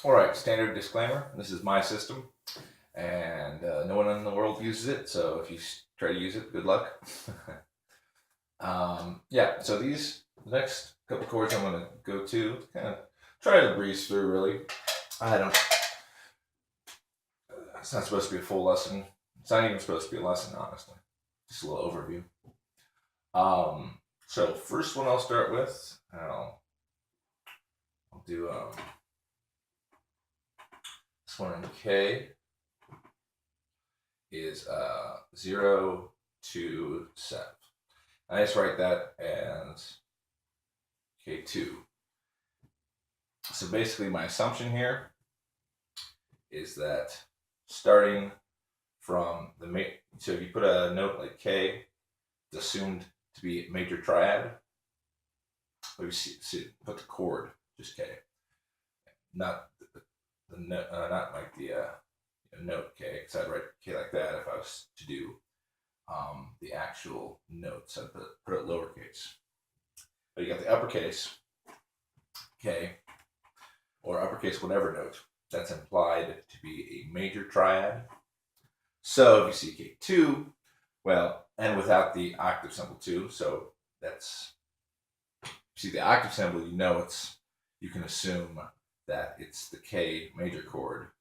Alright, standard disclaimer. This is my system, and no one in the world uses it, so if you try to use it, good luck. Yeah, so the next couple chords I'm going to go to, kind of try to breeze through, really. It's not supposed to be a full lesson. It's not even supposed to be a lesson, honestly. Just a little overview. So first one I'll start with, I'll do this one in K is 0 to 7. I just write that as K2. So basically my assumption here is that starting from so if you put a note like K, it's assumed to be major triad. But put the chord, just K, not the note, not like the note K, because I'd write K like that if I was to do the actual notes. I'd put it lowercase. But you got the uppercase K, or uppercase whatever note that's implied to be a major triad. So if you see K2, well, and without the octave symbol too, so that's, if you see the octave symbol, you can assume that it's the K major chord.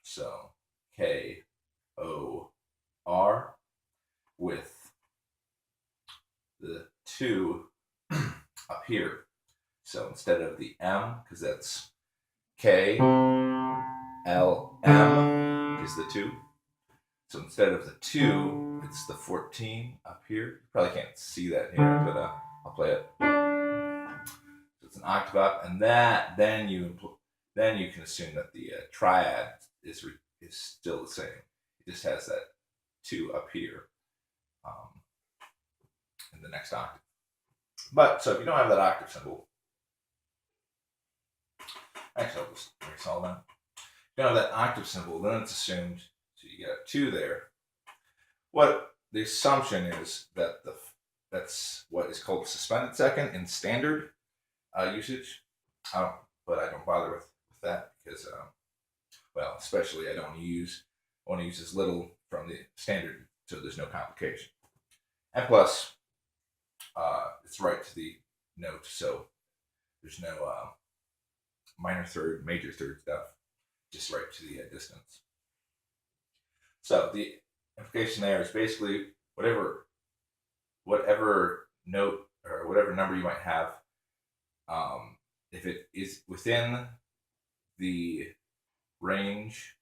So K, O, R, with the 2 up here. So instead of the M, because that's K, L, M is the 2. So instead of the 2, it's the 14 up here. You probably can't see that here, but I'll play it. So it's an octave up, and then you can assume that the triad is still the same. It just has that 2 up here in the next octave. But so if you don't have that octave symbol, actually I'll just erase all that. If you don't have that octave symbol, then it's assumed. So you get a 2 there. What the assumption is that that's what is called suspended second in standard usage. But I don't bother with that because, well, especially I want to use as little from the standard so there's no complication. And plus, it's right to the note, so there's no minor third, major third stuff, just right to the distance. So the implication there is basically whatever note or whatever number you might have, if it is within the range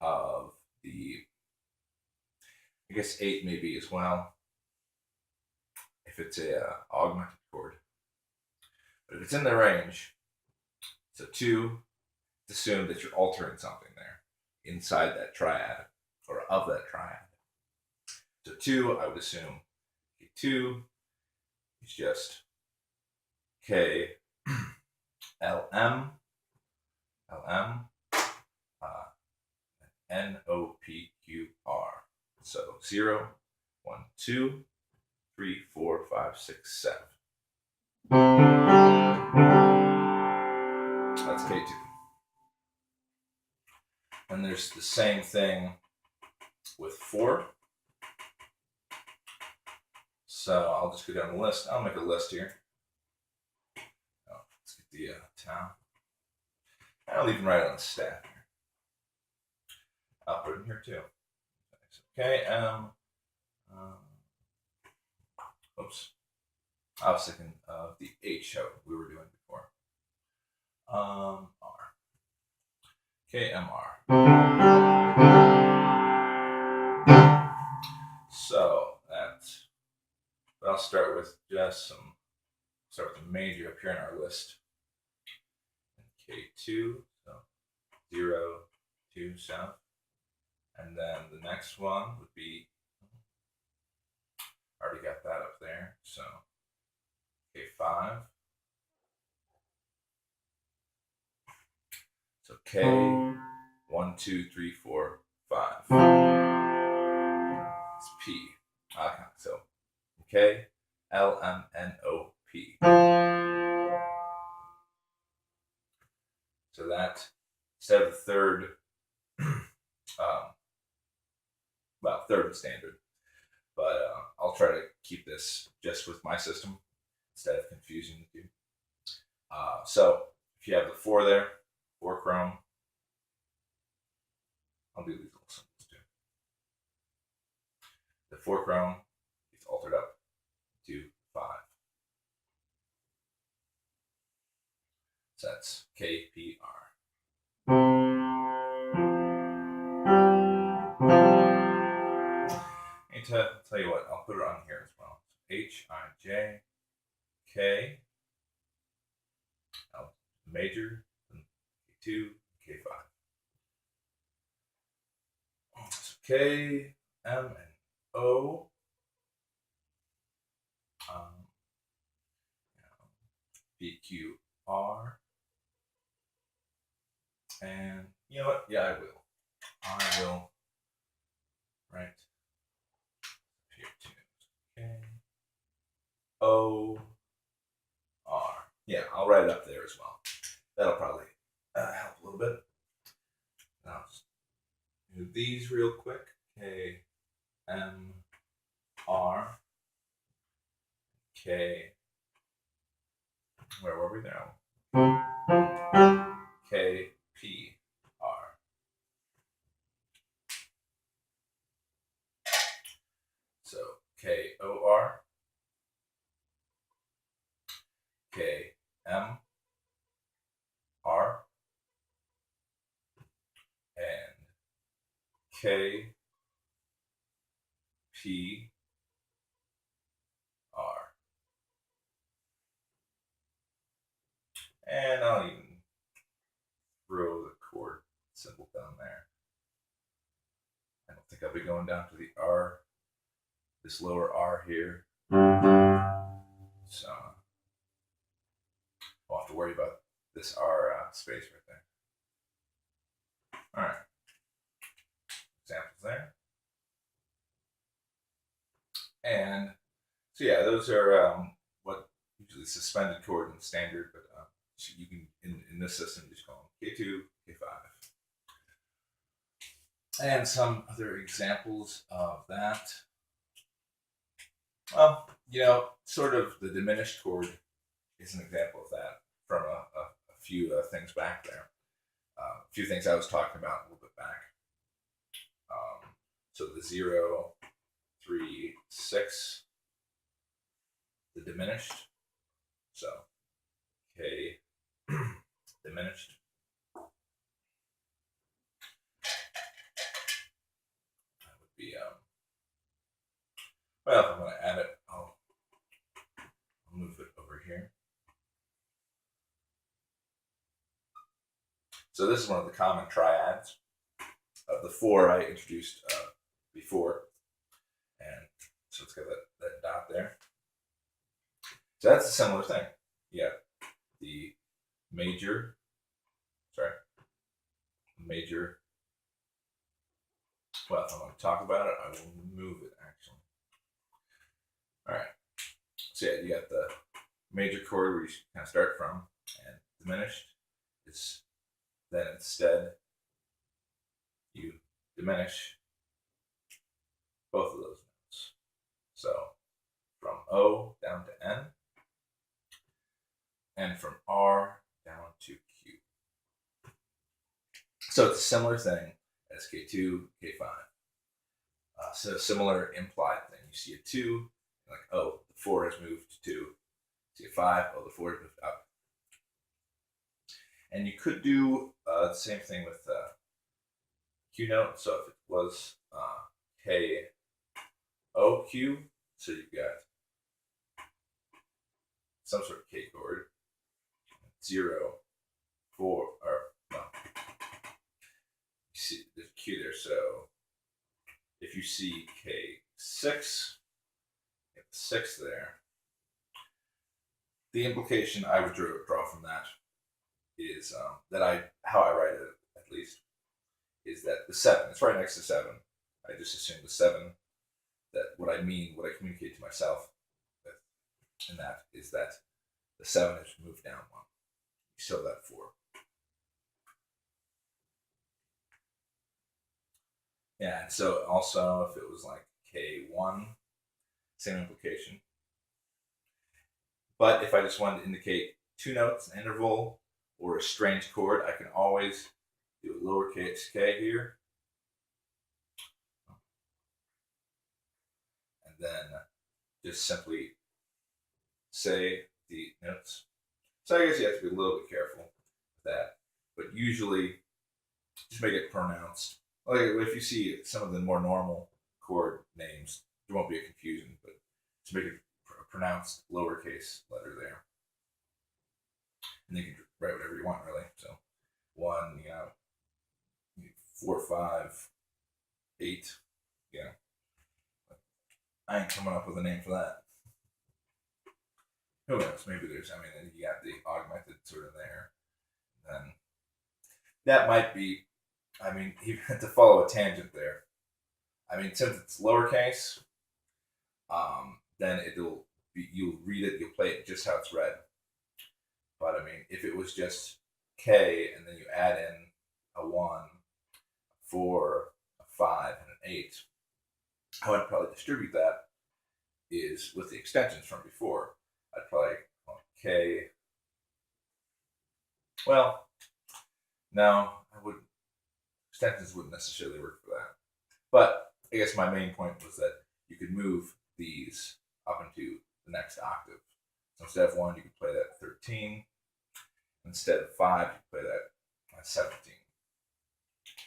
of I guess 8 maybe as well, if it's a augmented chord. But if it's in the range, so 2, it's assumed that you're altering something there inside that triad or of that triad. So 2, I would assume K2 is just K, L, M, N, O, P, Q, R. So 0, 1, 2, 3, 4, 5, 6, 7. That's K2. And there's the same thing with 4. So I'll just go down the list. I'll make a list here. Let's get the town. I'll even write it on the staff here. I'll put it in here too. Okay, oops. I was thinking of the H we were doing before. R. KMR. So that's, but I'll start with just start with the major up here in our list. K2, so 0, 2, south. And then the next one would be, already got that up there, so K5. So K, 1, 2, 3, 4, 5. It's P. Okay, so K, L, M, N, O, P. So that instead of the third, third is standard, but I'll try to keep this just with my system instead of confusing the two. So if you have the 4 there, 4 chrome, I'll do these little symbols too. The 4 chrome is altered up to 5. So that's KPR. And to tell you what, I'll put it on here as well. HIJ, K, major, K2, K5. So K, M, and O. P, Q, R. And you know what? Yeah, I will. I will write here too. K, O, R. Yeah, I'll write it up there as well. That'll probably help a little bit. Now, I'll just do these real quick. K, M, R, K. Where were we now? K, P, R. So K, O, R, K, M, R, and K, P, R. And I'll even throw the chord symbol down there. I don't think I'll be going down to the R, this lower R here. So I'll have to worry about this R space right there. All right. Examples there. And so yeah, those are what usually suspended chord and standard, but so you can in this system just call them K2, K5. And some other examples of that. Well, sort of the diminished chord is an example of that from a few things back there. A few things I was talking about a little bit back. So the 0, 3, 6, the diminished. So K diminished. That would be well, if I'm going to add it, I'll move it over here. So this is one of the common triads of the 4 I introduced before. And so it's got that dot there. So that's a similar thing. Yeah, the major, well, if I'm going to talk about it, I will move it actually. All right. So yeah, you got the major chord where you kind of start from, and diminished. It's then instead you diminish both of those notes. So from O down to N, and from R down to Q. So it's a similar thing as K2, K5. So similar implied thing. You see a 2, like, oh, the 4 has moved to 2. You see a 5, oh, the 4 has moved up. And you could do the same thing with Q note. So if it was K, O, Q, so you've got some sort of K chord, 0, 4, or no. You see there's Q there, so if you see K6, you have the 6 there. The implication I would draw from that is how I write it at least, is that the 7, it's right next to 7. I just assume the 7, that what I communicate to myself with, and that is that the 7 has moved down 1. You still have that 4. Yeah, and so also if it was like K1, same implication. But if I just wanted to indicate two notes, an interval, or a strange chord, I can always do a lowercase k here. And then just simply say the notes. So I guess you have to be a little bit careful with that. But usually, just make it pronounced. Like if you see some of the more normal chord names, there won't be a confusion, but just make it a pronounced lowercase letter there. And you can write whatever you want, really. So 1, 4, 5, 8. Yeah. I ain't coming up with a name for that. Who knows? Maybe there's, you got the augmented sort of there. Then that might be, even to follow a tangent there. Since it's lowercase, then you'll read it, you'll play it just how it's read. But if it was just K and then you add in a 1, 4, a 5, and an 8, how I'd probably distribute that is with the extensions from before. I'd probably K. Well, no, extensions wouldn't necessarily work for that. But I guess my main point was that you could move these up into the next octave. So instead of 1, you could play that 13. Instead of 5, you play that 17.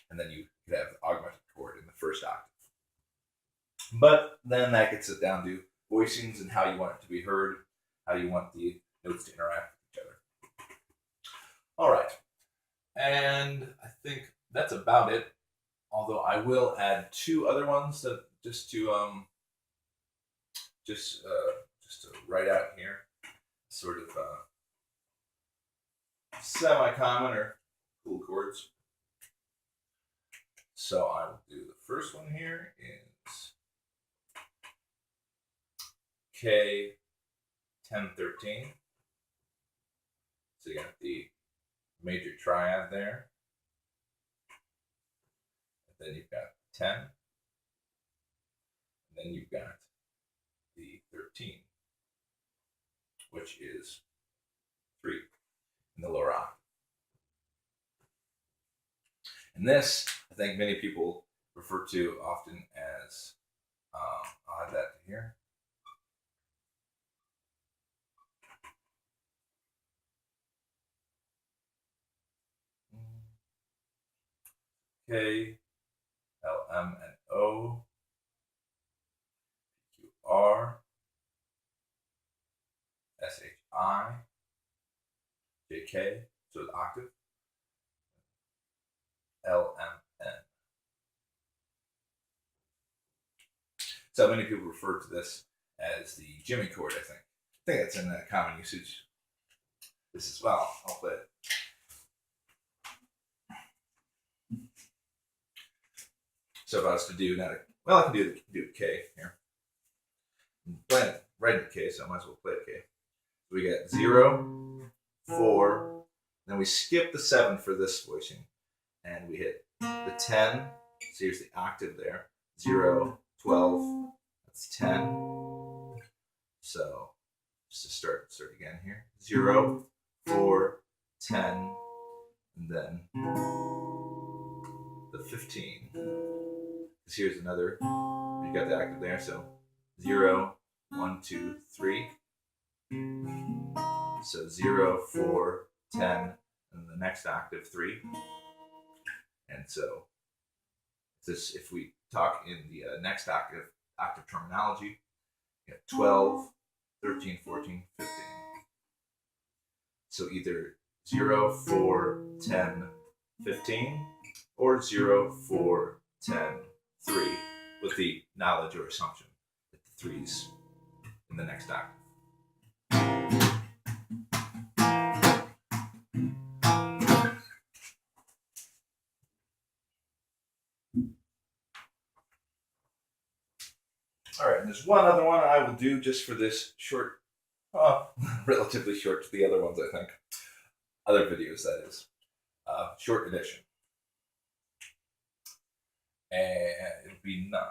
And then you could have the augmented chord in the first octave. But then that gets it down to voicings and how you want it to be heard, how you want the notes to interact with each other. All right. And I think that's about it. Although I will add 2 other ones that just to write out here, sort of semi-common or cool chords. So I will do the first one here is K 10 13. So you got the major triad there. And then you've got 10. And then you've got the 13, which is 3 in the lower octave. And this, I think many people refer to often as, I'll add that to here. K, L, M, and O, Q, R, S, H, I, J, K, so the octave, L, M, N. So many people refer to this as the Jimmy chord, I think. I think that's in common usage. This as well. I'll play it. So if I was to do I can do K here. I'm playing it right into K, so I might as well play it K. So we get 0, 4, then we skip the 7 for this voicing, and we hit the 10. So here's the octave there. 0, 12, that's 10. So just to start again here. 0, 4, 10, and then the 15. Because here's another, you got the octave there, so 0, 1, 2, 3. So 0, 4, 10, and the next octave 3. And so this, if we talk in the next octave terminology, you have 12, 13, 14, 15. So either 0, 4, 10, 15, or 0, 4, 10, 3, with the knowledge or assumption that the 3's in the next octave. All right, and there's one other one I will do just for this short, relatively short to the other ones, I think. Other videos, that is. Short edition. and it'll be 9.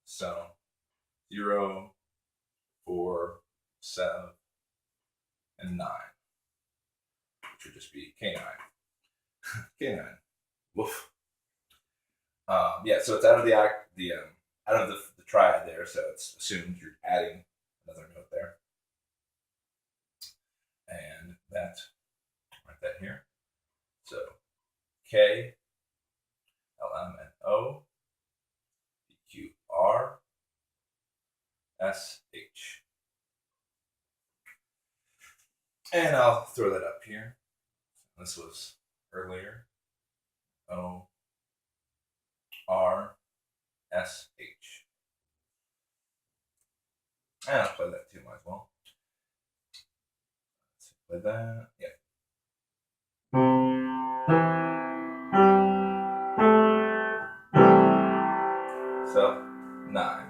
So 0, 4, 7, and 9, which would just be K9. K9. Woof. Yeah, so it's out of out of the triad there, so it's assumed you're adding another note there, and that write that here. So K, L, M, N, O, P, Q, R, S, H, and I'll throw that up here. This was earlier. O, R, S, H. And I'll play that too, might as well. Let's play that. Yeah. So 9.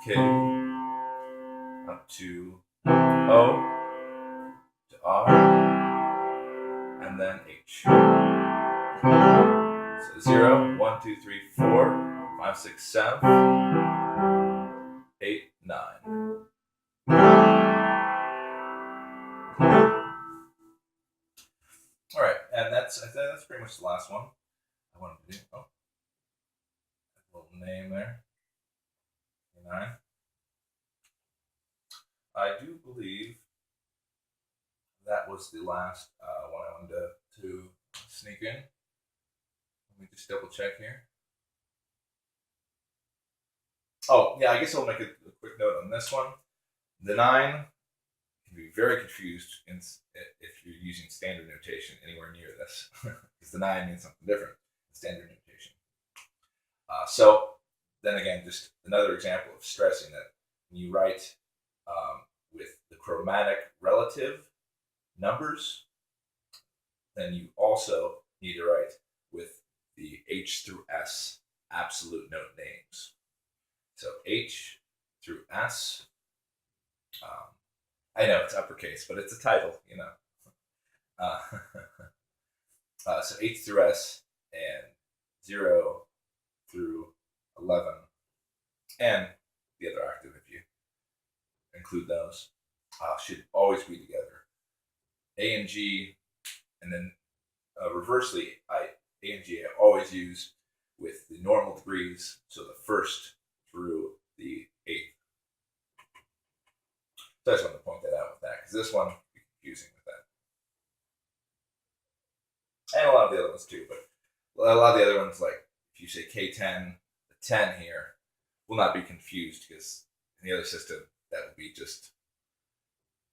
K up to O to R and then H. So 0, 1, 2, 3, 4, 5, 6, 7, 8, 9. All right, and I think that's pretty much the last one I wanted to do. Oh, a little name there. 9. I do believe that was the last one I wanted to sneak in. Let me just double check here. Oh, yeah, I guess I'll make a quick note on this one. The 9 can be very confused if you're using standard notation anywhere near this, because the 9 means something different than standard notation. So then again, just another example of stressing that when you write with the chromatic relative numbers, then you also need to write with the H through S absolute note names. So H through S. I know it's uppercase, but it's a title, you know. So H through S and 0 through 11, and the other octave if you include those, should always be together. A and G, and then reversely, A and G I always use with the normal degrees, so the 1st through the 8th. So I just want to point that out with that, because this one can be confusing with that. And a lot of the other ones too, but a lot of the other ones, like if you say K10, the 10 here will not be confused, because in the other system, that would be just,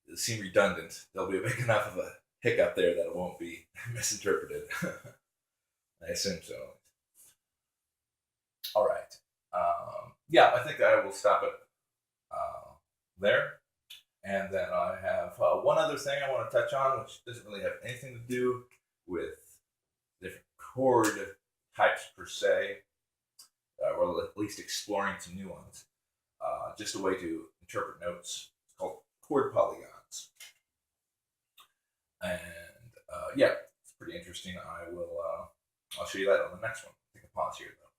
it'll seem redundant. There'll be a big enough of a hiccup there that it won't be misinterpreted. I assume so. All right. Yeah, I think I will stop it there. And then I have one other thing I want to touch on, which doesn't really have anything to do with different chord types per se, or at least exploring some new ones. Just a way to interpret notes. It's called chord polygons. And yeah, it's pretty interesting. I'll show you that on the next one. Take a pause here though.